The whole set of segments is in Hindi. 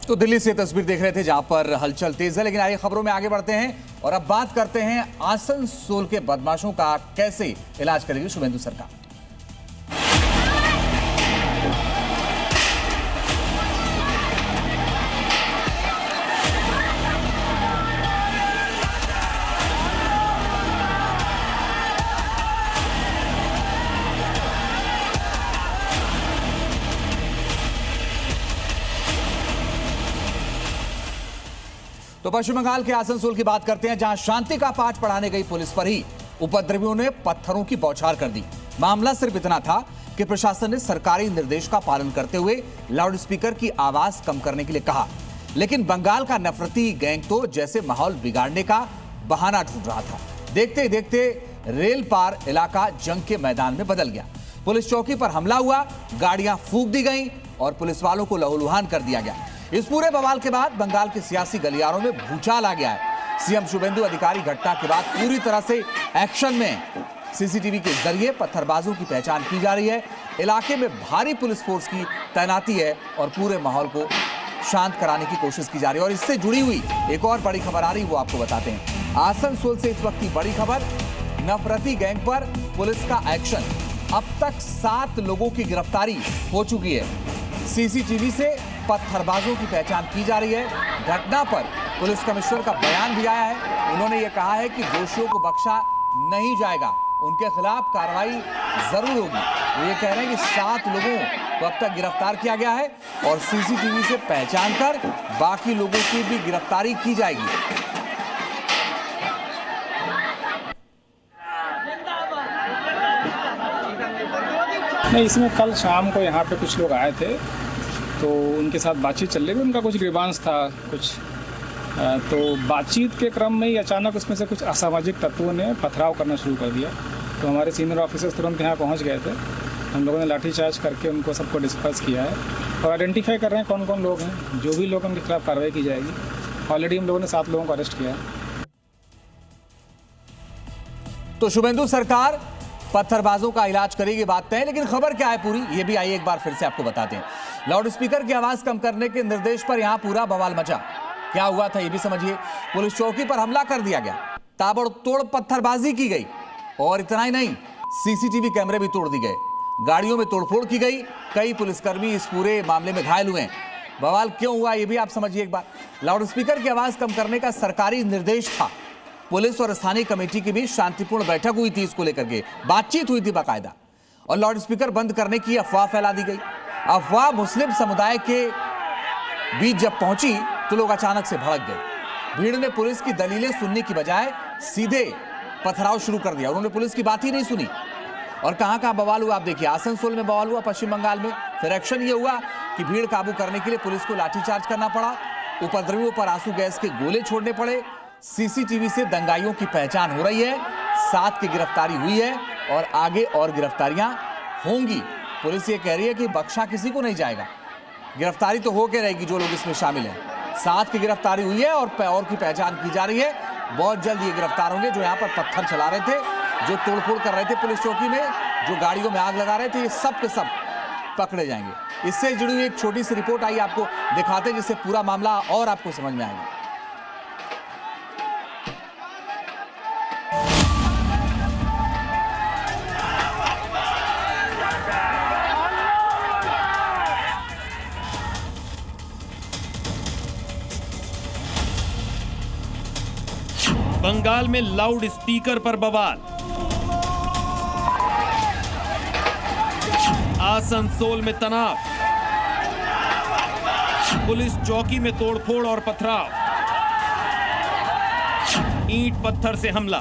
तो दिल्ली से तस्वीर देख रहे थे जहां पर हलचल तेज है, लेकिन आइए खबरों में आगे बढ़ते हैं और अब बात करते हैं आसनसोल के बदमाशों का कैसे इलाज करेगी शुभेंदु सरकार। तो पश्चिम बंगाल के आसनसोल की बात करते हैं, जहां शांति का पाठ पढ़ाने गई पुलिस पर ही उपद्रवियों ने पत्थरों की बौछार कर दी। मामला सिर्फ इतना था कि प्रशासन ने सरकारी निर्देश का पालन करते हुए लाउडस्पीकर की आवाज कम करने के लिए कहा, लेकिन बंगाल का नफरती गैंग तो जैसे माहौल बिगाड़ने का बहाना ढूंढ रहा था। देखते ही देखते रेल पार इलाका जंग के मैदान में बदल गया। पुलिस चौकी पर हमला हुआ, गाड़ियां फूंक दी गईं और पुलिस वालों को लहूलुहान कर दिया गया। इस पूरे बवाल के बाद बंगाल के सियासी गलियारों में भूचाल आ गया है। सीएम शुभेंदु अधिकारी घटना के बाद पूरी तरह से एक्शन में। सीसीटीवी के जरिए पत्थरबाजों की पहचान की जा रही है। इलाके में भारी पुलिस फोर्स की तैनाती है और पूरे माहौल को शांत कराने की कोशिश की जा रही है। और इससे जुड़ी हुई एक और बड़ी खबर आ रही है, वो आपको बताते हैं। आसनसोल से इस वक्त की बड़ी खबर, नफरती गैंग पर पुलिस का एक्शन। अब तक 7 लोगों की गिरफ्तारी हो चुकी है। सीसीटीवी से पत्थरबाजों की पहचान की जा रही है। घटना पर पुलिस कमिश्नर का बयान भी आया है। उन्होंने ये कहा है कि दोषियों को बख्शा नहीं जाएगा, उनके खिलाफ कार्रवाई जरूर होगी। वो ये कह रहे हैं कि 7 लोगों को अब तक गिरफ्तार किया गया है और सीसीटीवी से पहचान कर बाकी लोगों की भी गिरफ्तारी की जाएगी। नहीं, इसमें कल शाम को यहाँ पे कुछ लोग आए थे, तो उनके साथ बातचीत चल रही थी। उनका कुछ ग्रीवांस था कुछ, तो बातचीत के क्रम में ही अचानक उसमें से कुछ असामाजिक तत्वों ने पथराव करना शुरू कर दिया। तो हमारे सीनियर ऑफिसर्स तुरंत यहाँ पहुँच गए थे। हम लोगों ने लाठीचार्ज करके उनको सबको डिस्पर्स किया है और आइडेंटिफाई कर रहे हैं कौन कौन लोग हैं। जो भी लोग उनके खिलाफ कार्रवाई की जाएगी। ऑलरेडी हम लोगों ने 7 लोगों को अरेस्ट किया है। तो शुभेंदु सरकार पत्थरबाजों का इलाज करेगी, बात तय है। लेकिन खबर क्या है पूरी, ये भी आइए एक बार फिर से आपको बताते हैं। लाउडस्पीकर की आवाज कम करने के निर्देश पर यहां पूरा बवाल मचा। क्या हुआ था ये भी समझिए। पुलिस चौकी पर हमला कर दिया गया, ताबड़तोड़ पत्थरबाजी की गई और इतना ही नहीं, सीसीटीवी कैमरे भी तोड़ दिए गए, गाड़ियों में तोड़फोड़ की गई। कई पुलिसकर्मी इस पूरे मामले में घायल हुए हैं। बवाल क्यों हुआ ये भी आप समझिए एक बार। लाउडस्पीकर की आवाज कम करने का सरकारी निर्देश था। पुलिस और स्थानीय कमेटी की भी शांतिपूर्ण बैठक हुई थी, इसको लेकर के बातचीत हुई थी बाकायदा, और लाउडस्पीकर बंद करने की अफवाह फैला दी गई। अफवाह मुस्लिम समुदाय के बीच जब पहुंची तो लोग अचानक से भड़क गए। भीड़ ने पुलिस की दलीलें सुनने की बजाय सीधे पथराव शुरू कर दिया। उन्होंने पुलिस की बात ही नहीं सुनी। और कहां कहां बवाल हुआ आप देखिए। आसनसोल में बवाल हुआ, पश्चिम बंगाल में। फिर एक्शन ये हुआ कि भीड़ काबू करने के लिए पुलिस को लाठीचार्ज करना पड़ा, उपद्रवियों पर आंसू गैस के गोले छोड़ने पड़े। सीसीटीवी से दंगाइयों की पहचान हो रही है, 7 की गिरफ्तारी हुई है और आगे और गिरफ्तारियां होंगी। पुलिस ये कह रही है कि बख्शा किसी को नहीं जाएगा, गिरफ्तारी तो होकर रहेगी जो लोग इसमें शामिल हैं। 7 की गिरफ्तारी हुई है और की पहचान की जा रही है। बहुत जल्द ये गिरफ्तार होंगे जो यहाँ पर पत्थर चला रहे थे, जो तोड़फोड़ कर रहे थे पुलिस चौकी में, जो गाड़ियों में आग लगा रहे थे, ये सब के सब पकड़े जाएंगे। इससे जुड़ी हुई एक छोटी सी रिपोर्ट आई, आपको दिखाते हैं जिससे पूरा मामला और आपको समझ में आएगा। बंगाल में लाउड स्पीकर पर बवाल। आसनसोल में तनाव, पुलिस चौकी में तोड़फोड़ और पथराव, ईंट पत्थर से हमला।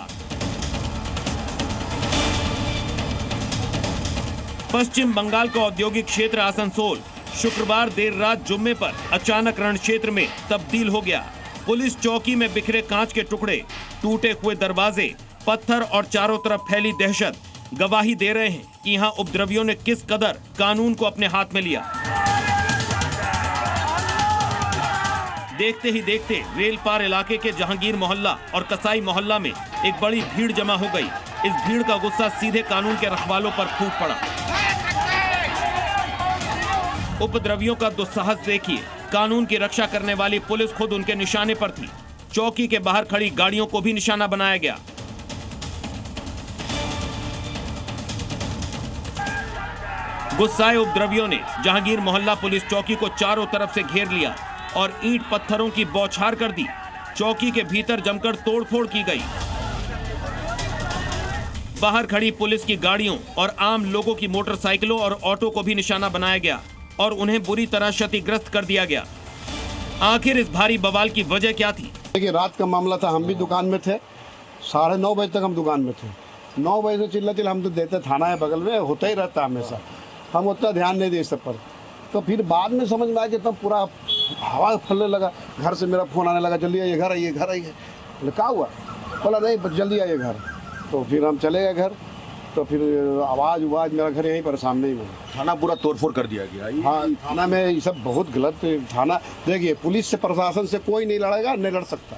पश्चिम बंगाल का औद्योगिक क्षेत्र आसनसोल शुक्रवार देर रात जुम्मे पर अचानक रण क्षेत्र में तब्दील हो गया। पुलिस चौकी में बिखरे कांच के टुकड़े, टूटे हुए दरवाजे, पत्थर और चारों तरफ फैली दहशत गवाही दे रहे हैं कि यहाँ उपद्रवियों ने किस कदर कानून को अपने हाथ में लिया। देखते ही देखते रेल पार इलाके के जहांगीर मोहल्ला और कसाई मोहल्ला में एक बड़ी भीड़ जमा हो गई। इस भीड़ का गुस्सा सीधे कानून के रखवालों पर फूट पड़ा। उपद्रवियों का दुस्साहस देखिए, कानून की रक्षा करने वाली पुलिस खुद उनके निशाने पर थी। चौकी के बाहर खड़ी गाड़ियों को भी निशाना बनाया गया। गुस्साए उपद्रवियों ने जहांगीर मोहल्ला पुलिस चौकी को चारों तरफ से घेर लिया और ईंट पत्थरों की बौछार कर दी। चौकी के भीतर जमकर तोड़फोड़ की गई। बाहर खड़ी पुलिस की गाड़ियों और आम लोगों की मोटरसाइकिलों और ऑटो को भी निशाना बनाया गया और उन्हें बुरी तरह क्षतिग्रस्त कर दिया गया। आखिर इस भारी बवाल की वजह क्या थी? देखिए, रात का मामला था। हम भी दुकान में थे। 9:30 बजे तक हम दुकान में थे। 9 बजे से चिल्ला हम तो देते, थाना है बगल में, होता ही रहता हमेशा। हम उतना ध्यान नहीं दिए सब पर। तो फिर बाद में समझ में आया कि तब पूरा हवा फैलने लगा। घर से मेरा फोन आने लगा, जल्दी आइए, घर आइए, घर आइए। बोले क्या हुआ? बोला नहीं, जल्दी आइए घर। तो फिर हम चले गए घर। तो फिर आवाज़ मेरा घर यहीं पर सामने ही में। थाना पूरा तोड़फोड़ कर दिया गया। हाँ, थाना में ये सब बहुत गलत। थाना देखिए, पुलिस से प्रशासन से कोई नहीं लड़ेगा, नहीं लड़ सकता।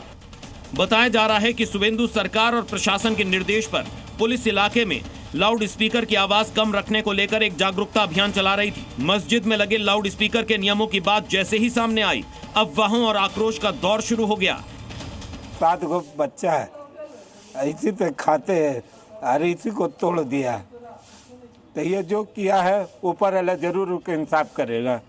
बताया जा रहा है कि शुभेंदु सरकार और प्रशासन के निर्देश पर पुलिस इलाके में लाउड स्पीकर की आवाज कम रखने को लेकर एक जागरूकता अभियान चला रही थी। मस्जिद में लगे लाउड स्पीकर के नियमों की बात जैसे ही सामने आई, अफवाहों और आक्रोश का दौर शुरू हो गया। 7 गो बच्चा है, इसी पे खाते हैं और इसी को तोड़ दिया। तो ये जो किया है ऊपर वाला जरूर उसको इंसाफ करेगा।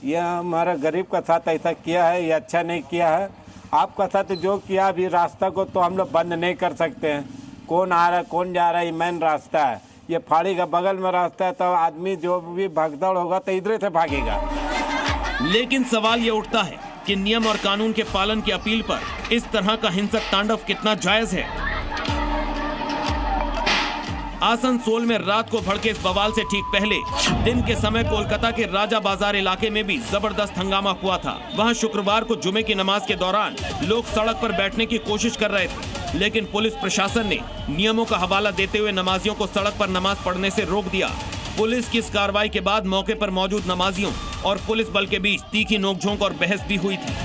यह हमारा गरीब का साथ ऐसा किया है, ये अच्छा नहीं किया है। आपका साथ जो किया अभी रास्ता को तो हम लोग बंद नहीं कर सकते हैं। कौन आ रहा है कौन जा रहा है, ये मेन रास्ता है। ये फाड़ी का बगल में रास्ता है, तो आदमी जो भी भगदड़ होगा तो इधर से भागेगा। लेकिन सवाल ये उठता है कि नियम और कानून के पालन की अपील पर इस तरह का हिंसक तांडव कितना जायज है। आसनसोल में रात को भड़के इस बवाल से ठीक पहले दिन के समय कोलकाता के राजा बाजार इलाके में भी जबरदस्त हंगामा हुआ था। वहां शुक्रवार को जुमे की नमाज के दौरान लोग सड़क पर बैठने की कोशिश कर रहे थे, लेकिन पुलिस प्रशासन ने नियमों का हवाला देते हुए नमाजियों को सड़क पर नमाज पढ़ने से रोक दिया। पुलिस की इस कार्रवाई के बाद मौके पर मौजूद नमाजियों और पुलिस बल के बीच तीखी नोकझोंक और बहस भी हुई थी।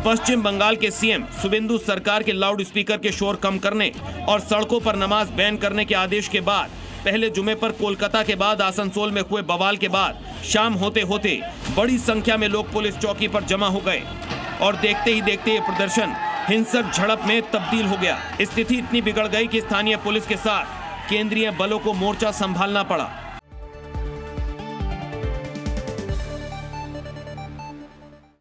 पश्चिम बंगाल के सीएम शुभेंदु सरकार के लाउड स्पीकर के शोर कम करने और सड़कों पर नमाज बैन करने के आदेश के बाद पहले जुमे पर कोलकाता के बाद आसनसोल में हुए बवाल के बाद शाम होते होते बड़ी संख्या में लोग पुलिस चौकी पर जमा हो गए और देखते ही देखते ये प्रदर्शन हिंसक झड़प में तब्दील हो गया। स्थिति इतनी बिगड़ गई कि स्थानीय पुलिस के साथ केंद्रीय बलों को मोर्चा संभालना पड़ा।